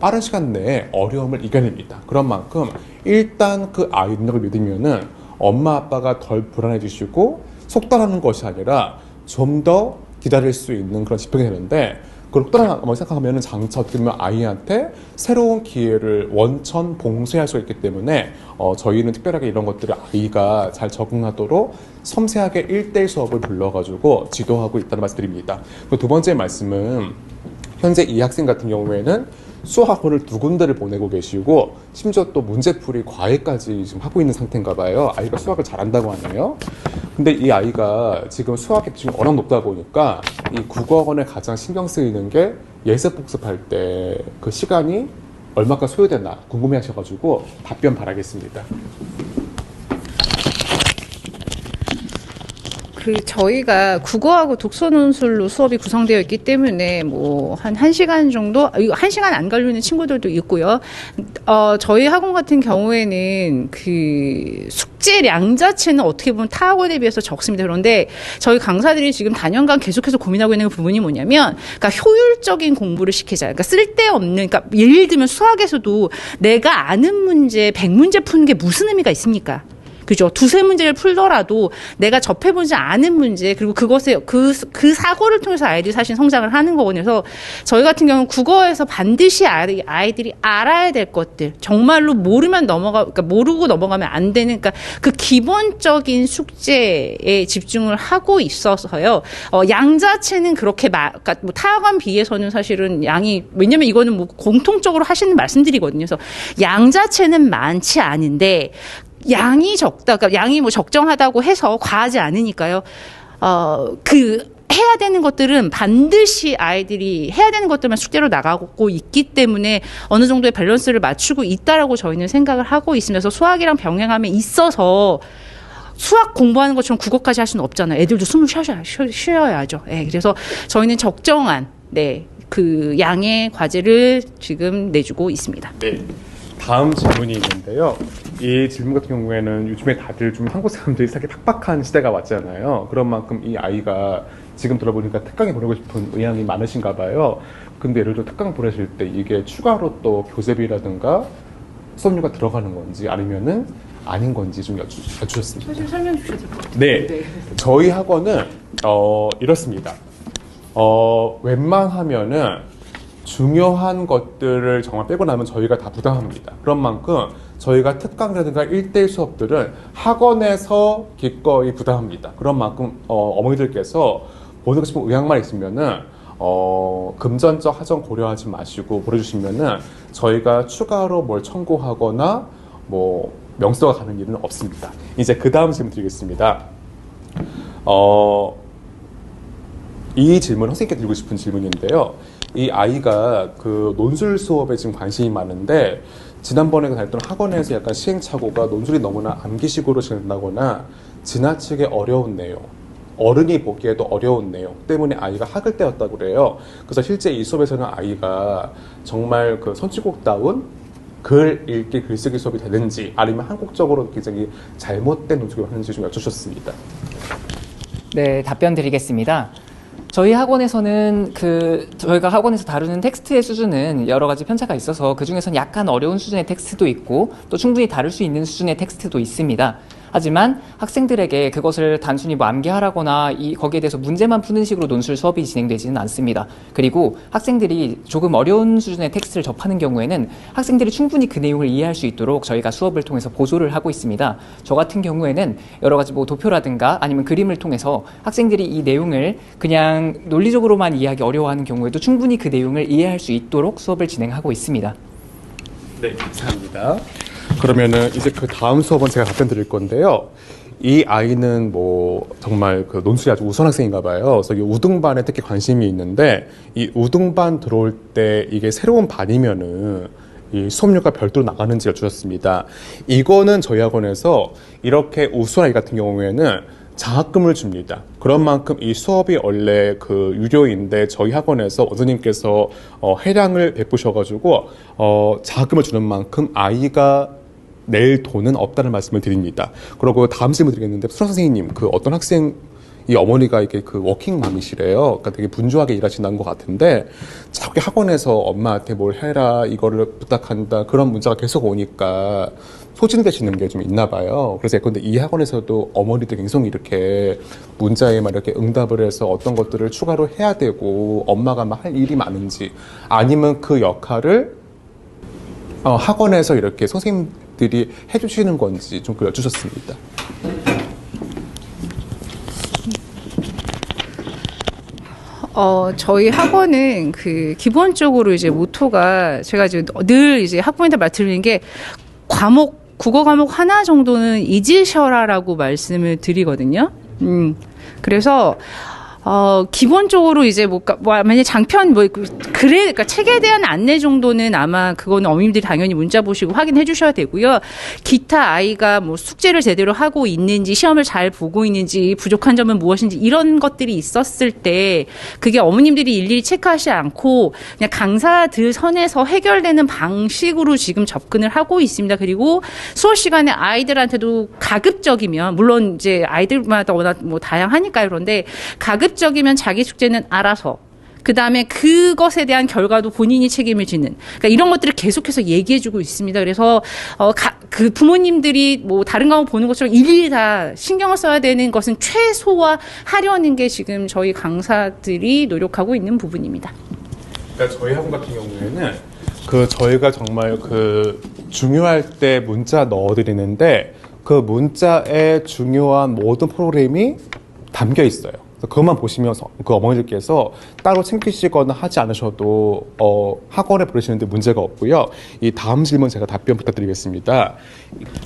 빠른 시간 내에 어려움을 이겨냅니다. 그런 만큼 일단 그 아이 능력을 믿으면은 엄마 아빠가 덜 불안해지시고 속단하는 것이 아니라 좀 더 기다릴 수 있는 그런 지평이 되는데, 그걸 속단하고 생각하면 장차 어떻게 보면 아이한테 새로운 기회를 원천 봉쇄할 수 있기 때문에 저희는 특별하게 이런 것들을 아이가 잘 적응하도록 섬세하게 1대1 수업을 불러가지고 지도하고 있다는 말씀드립니다. 두 번째 말씀은 현재 이 학생 같은 경우에는 수학학원을 2군데를 보내고 계시고 심지어 또 문제풀이 과외까지 지금 하고 있는 상태인가 봐요. 아이가 수학을 잘한다고 하네요. 근데 이 아이가 지금 수학에 지금 워낙 높다 보니까 이 국어학원에 가장 신경 쓰이는 게 예습 복습할 때 그 시간이 얼마큼 소요되나 궁금해 하셔가지고 답변 바라겠습니다.
저희가 국어하고 독서 논술로 수업이 구성되어 있기 때문에 뭐 한 1시간 정도, 이거 1시간 안 걸리는 친구들도 있고요. 저희 학원 같은 경우에는 그 숙제량 자체는 어떻게 보면 타 학원에 비해서 적습니다. 그런데 저희 강사들이 지금 단연간 계속해서 고민하고 있는 부분이 뭐냐면, 그러니까 효율적인 공부를 시키자. 그러니까 쓸데없는, 그러니까 예를 들면 수학에서도 내가 아는 문제 100문제 푸는 게 무슨 의미가 있습니까? 그죠? 2-3문제를 풀더라도 내가 접해보지 않은 문제, 그리고 그것에, 그 사고를 통해서 아이들이 사실 성장을 하는 거거든요. 그래서 저희 같은 경우는 국어에서 반드시 아이들이 알아야 될 것들, 정말로 그러니까 모르고 넘어가면 안 되는, 그러니까 그 기본적인 숙제에 집중을 하고 있어서요. 양 자체는 그렇게, 그러니까 뭐 타학원 비해서는 사실은 양이, 왜냐면 이거는 뭐 공통적으로 하시는 말씀들이거든요. 그래서 양 자체는 많지 않은데, 양이 적다, 그러니까 양이 뭐 적정하다고 해서 과하지 않으니까요. 해야 되는 것들은 반드시 아이들이 해야 되는 것들만 숙제로 나가고 있기 때문에 어느 정도의 밸런스를 맞추고 있다라고 저희는 생각을 하고 있습니다. 그래서 수학이랑 병행함에 있어서 수학 공부하는 것처럼 국어까지 할 수는 없잖아요. 애들도 숨을 쉬어야죠. 네, 그래서 저희는 적정한, 그 양의 과제를 지금 내주고 있습니다.
네. 다음 질문이 있는데요. 이 질문 같은 경우에는 요즘에 다들 좀 한국 사람들이 사실 팍팍한 시대가 왔잖아요. 그런 만큼 이 아이가 지금 들어보니까 특강에 보내고 싶은 의향이 많으신가 봐요. 근데 예를 들어 특강 보내실 때 이게 추가로 또 교재비라든가 수업료가 들어가는 건지 아니면은 아닌 건지 좀 여쭈셨습니다.
사실 설명해 주셔도 될 것 같아요.
네. 저희 학원은 이렇습니다. 웬만하면은 중요한 것들을 정말 빼고 나면 저희가 다 부담합니다. 그런 만큼 저희가 특강이라든가 1대1 수업들은 학원에서 기꺼이 부담합니다. 그런 만큼 어머니들께서 보내고 싶은 의향만 있으면은 금전적 하정 고려하지 마시고 보내주시면은 저희가 추가로 뭘 청구하거나 뭐 명수가 가는 일은 없습니다. 이제 그 다음 질문 드리겠습니다. 이 질문은 선생님께 드리고 싶은 질문인데요. 이 아이가 그 논술 수업에 지금 관심이 많은데 지난번에 다녔던 학원에서 약간 시행착오가 논술이 너무나 암기식으로 진행된다거나 지나치게 어려운 내용, 어른이 보기에도 어려운 내용 때문에 아이가 학을 떼었다고 그래요. 그래서 실제 이 수업에서는 아이가 정말 그 선진국다운 글 읽기 글쓰기 수업이 되는지 아니면 한국적으로 굉장히 잘못된 논술을 하는지 좀 여쭈셨습니다.
네, 답변 드리겠습니다. 저희 학원에서는 저희가 학원에서 다루는 텍스트의 수준은 여러 가지 편차가 있어서 그 중에서는 약간 어려운 수준의 텍스트도 있고 또 충분히 다룰 수 있는 수준의 텍스트도 있습니다. 하지만 학생들에게 그것을 단순히 뭐 암기하라거나 거기에 대해서 문제만 푸는 식으로 논술 수업이 진행되지는 않습니다. 그리고 학생들이 조금 어려운 수준의 텍스트를 접하는 경우에는 학생들이 충분히 그 내용을 이해할 수 있도록 저희가 수업을 통해서 보조를 하고 있습니다. 저 같은 경우에는 여러 가지 뭐 도표라든가 아니면 그림을 통해서 학생들이 이 내용을 그냥 논리적으로만 이해하기 어려워하는 경우에도 충분히 그 내용을 이해할 수 있도록 수업을 진행하고 있습니다.
네, 감사합니다. 그러면은 이제 그 다음 수업은 제가 답변 드릴 건데요. 이 아이는 뭐 정말 그 논술이 아주 우수 학생인가 봐요. 그래서 이 우등반에 특히 관심이 있는데 이 우등반 들어올 때 이게 새로운 반이면은 이 수업료가 별도로 나가는지 여쭈셨습니다. 이거는 저희 학원에서 이렇게 우수한 아이 같은 경우에는 장학금을 줍니다. 그런 만큼 이 수업이 원래 그 유료인데 저희 학원에서 원장님께서 해량을 베푸셔가지고 장학금을 주는 만큼 아이가 낼 돈은 없다는 말씀을 드립니다. 그리고 다음 질문 드리겠는데 수학 선생님, 그 어떤 학생 이 어머니가 이게 그 워킹맘이시래요. 그러니까 되게 분주하게 일하신다는 것 같은데 자꾸 학원에서 엄마한테 뭘 해라 이거를 부탁한다 그런 문자가 계속 오니까 소진되시는 게 좀 있나 봐요. 그래서 예컨대 이 학원에서도 어머니들 계속 이렇게 문자에 막 이렇게 응답을 해서 어떤 것들을 추가로 해야 되고 엄마가 막 할 일이 많은지 아니면 그 역할을 학원에서 이렇게 선생님들이 해주시는 건지 좀 여쭈셨습니다.
저희 학원은 기본적으로 이제 모토가 제가 이제 늘 이제 학부모님들 말드리는 게 국어 과목 하나 정도는 잊으셔라라고 말씀을 드리거든요. 그래서 기본적으로 이제 만약 장편 그러니까 책에 대한 안내 정도는 아마 그거는 어머님들이 당연히 문자 보시고 확인해 주셔야 되고요. 기타 아이가 숙제를 제대로 하고 있는지, 시험을 잘 보고 있는지, 부족한 점은 무엇인지 이런 것들이 있었을 때 그게 어머님들이 일일이 체크하지 않고 그냥 강사들 선에서 해결되는 방식으로 지금 접근을 하고 있습니다. 그리고 수업 시간에 아이들한테도 가급적이면 물론 이제 아이들마다 워낙 다양하니까요. 그런데 가급적이면 자기 숙제는 알아서 그다음에 그것에 대한 결과도 본인이 책임을 지는 그러니까 이런 것들을 계속해서 얘기해주고 있습니다. 그래서 그 부모님들이 다른 과목 보는 것처럼 일일이 다 신경을 써야 되는 것은 최소화하려는 게 지금 저희 강사들이 노력하고 있는 부분입니다.
그러니까 저희 학원 같은 경우에는 저희가 정말 중요할 때 문자 넣어드리는데 그 문자에 중요한 모든 프로그램이 담겨 있어요. 그것만 보시면 그 어머니들께서 따로 챙기시거나 하지 않으셔도 학원에 보내시는데 문제가 없고요. 이 다음 질문 제가 답변 부탁드리겠습니다.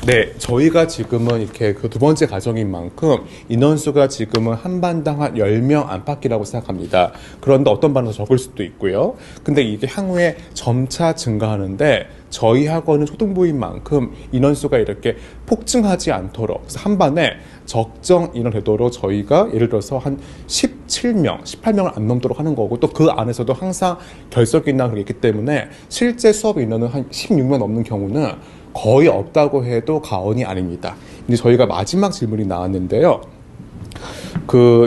네, 저희가 지금은 이렇게 두 번째 과정인 만큼 인원수가 지금은 한 반당 한 10명 안팎이라고 생각합니다. 그런데 어떤 반은 더 적을 수도 있고요. 근데 이게 향후에 점차 증가하는데 저희 학원은 초등부인 만큼 인원수가 이렇게 폭증하지 않도록 그래서 한 반에 적정 인원 되도록 저희가 예를 들어서 한 17명, 18명을 안 넘도록 하는 거고 또 그 안에서도 항상 결석이나 그런 게 있기 때문에 실제 수업 인원은 한 16명 넘는 경우는 거의 없다고 해도 과언이 아닙니다. 이제 저희가 마지막 질문이 나왔는데요.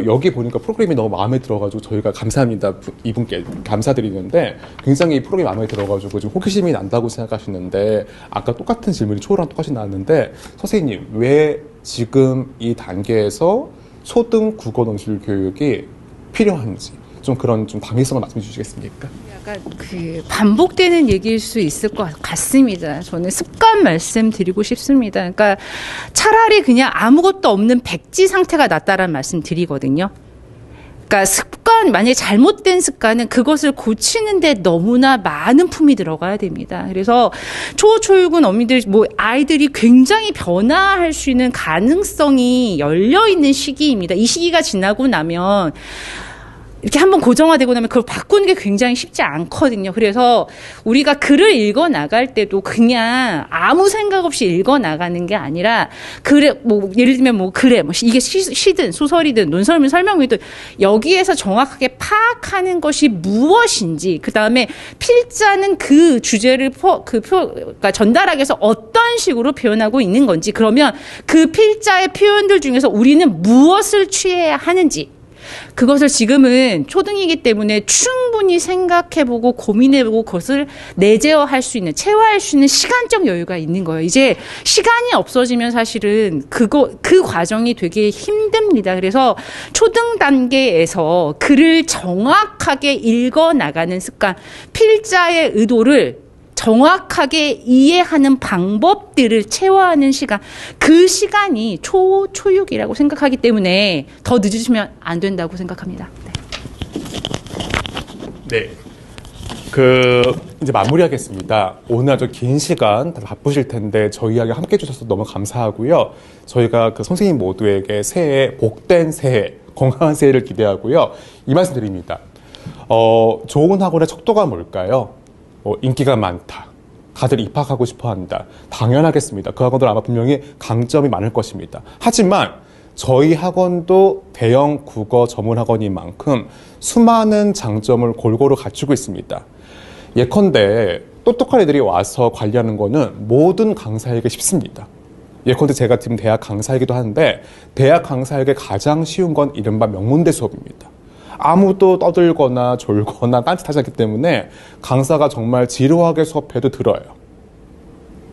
여기 보니까 프로그램이 너무 마음에 들어가지고 저희가 감사합니다. 이분께 감사드리는데 굉장히 이 프로그램이 마음에 들어가지고 지금 호기심이 난다고 생각하시는데 아까 똑같은 질문이 초랑 똑같이 나왔는데 선생님 왜 지금 이 단계에서 초등 국어 논술 교육이 필요한지 좀 그런 방위성을 말씀해 주시겠습니까?
약간 반복되는 얘기일 수 있을 것 같습니다. 저는 습관 말씀드리고 싶습니다. 그러니까 차라리 그냥 아무것도 없는 백지 상태가 낫다라는 말씀 드리거든요. 그러니까 만약에 잘못된 습관은 그것을 고치는데 너무나 많은 품이 들어가야 됩니다. 그래서 초유군 어미들, 아이들이 굉장히 변화할 수 있는 가능성이 열려있는 시기입니다. 이 시기가 지나고 나면 이렇게 한번 고정화되고 나면 그걸 바꾸는 게 굉장히 쉽지 않거든요. 그래서 우리가 글을 읽어 나갈 때도 그냥 아무 생각 없이 읽어 나가는 게 아니라 예를 들면 이게 시든 소설이든 논설문 설명이든 여기에서 정확하게 파악하는 것이 무엇인지 그다음에 필자는 그 주제를 그러니까 전달하기 위해서 어떤 식으로 표현하고 있는 건지 그러면 그 필자의 표현들 중에서 우리는 무엇을 취해야 하는지 그것을 지금은 초등이기 때문에 충분히 생각해보고 고민해보고 그것을 내재화할 수 있는 체화할 수 있는 시간적 여유가 있는 거예요. 이제 시간이 없어지면 사실은 그 과정이 되게 힘듭니다. 그래서 초등 단계에서 글을 정확하게 읽어 나가는 습관, 필자의 의도를 정확하게 이해하는 방법들을 체화하는 시간, 그 시간이 초육이라고 생각하기 때문에 더 늦으시면 안 된다고 생각합니다.
네. 이제 마무리하겠습니다. 오늘 아주 긴 시간 다들 바쁘실 텐데 저희 이야기 함께 해주셔서 너무 감사하고요. 저희가 선생님 모두에게 새해 복된 새해, 건강한 새해를 기대하고요. 이 말씀 드립니다. 좋은 학원의 척도가 뭘까요? 인기가 많다. 다들 입학하고 싶어 한다. 당연하겠습니다. 그 학원들 아마 분명히 강점이 많을 것입니다. 하지만 저희 학원도 대형 국어 전문 학원인 만큼 수많은 장점을 골고루 갖추고 있습니다. 예컨대 똑똑한 애들이 와서 관리하는 거는 모든 강사에게 쉽습니다. 예컨대 제가 지금 대학 강사이기도 하는데 대학 강사에게 가장 쉬운 건 이른바 명문대 수업입니다. 아무도 떠들거나 졸거나 딴짓하지 않기 때문에 강사가 정말 지루하게 수업해도 들어요.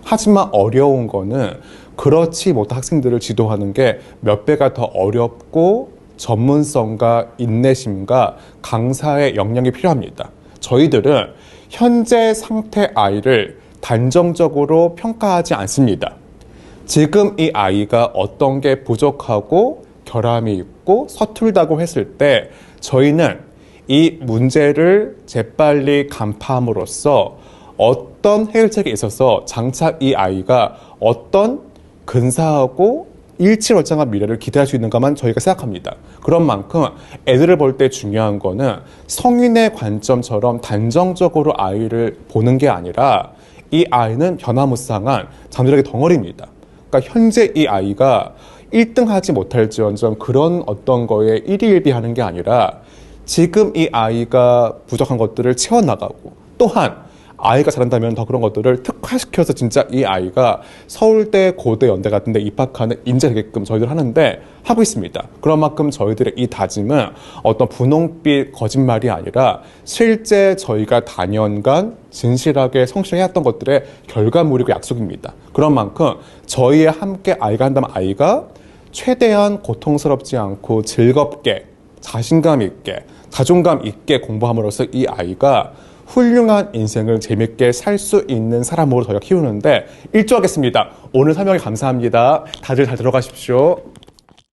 하지만 어려운 거는 그렇지 못한 학생들을 지도하는 게 몇 배가 더 어렵고 전문성과 인내심과 강사의 역량이 필요합니다. 저희들은 현재 상태 아이를 단정적으로 평가하지 않습니다. 지금 이 아이가 어떤 게 부족하고 결함이 있고 서툴다고 했을 때 저희는 이 문제를 재빨리 간파함으로써 어떤 해결책에 있어서 장착 이 아이가 어떤 근사하고 일치월장한 미래를 기대할 수 있는가만 저희가 생각합니다. 그런 만큼 애들을 볼 때 중요한 거는 성인의 관점처럼 단정적으로 아이를 보는 게 아니라 이 아이는 변화무쌍한 잠재력의 덩어리입니다. 그러니까 현재 이 아이가 1등 하지 못할지언정 그런 어떤 거에 일희일비하는 게 아니라 지금 이 아이가 부족한 것들을 채워나가고 또한 아이가 잘한다면 더 그런 것들을 특화시켜서 진짜 이 아이가 서울대, 고대, 연대 같은 데 입학하는 인재 되게끔 저희들 하는데 하고 있습니다. 그런 만큼 저희들의 이 다짐은 어떤 분홍빛 거짓말이 아니라 실제 저희가 단연간 진실하게 성실해왔던 것들의 결과물이고 약속입니다. 그런 만큼 저희와 함께 아이가 한다면 아이가 최대한 고통스럽지 않고 즐겁게 자신감 있게 자존감 있게 공부함으로써 이 아이가 훌륭한 인생을 재밌게 살 수 있는 사람으로 저희가 키우는데 일조하겠습니다. 오늘 설명에 감사합니다. 다들 잘 들어가십시오.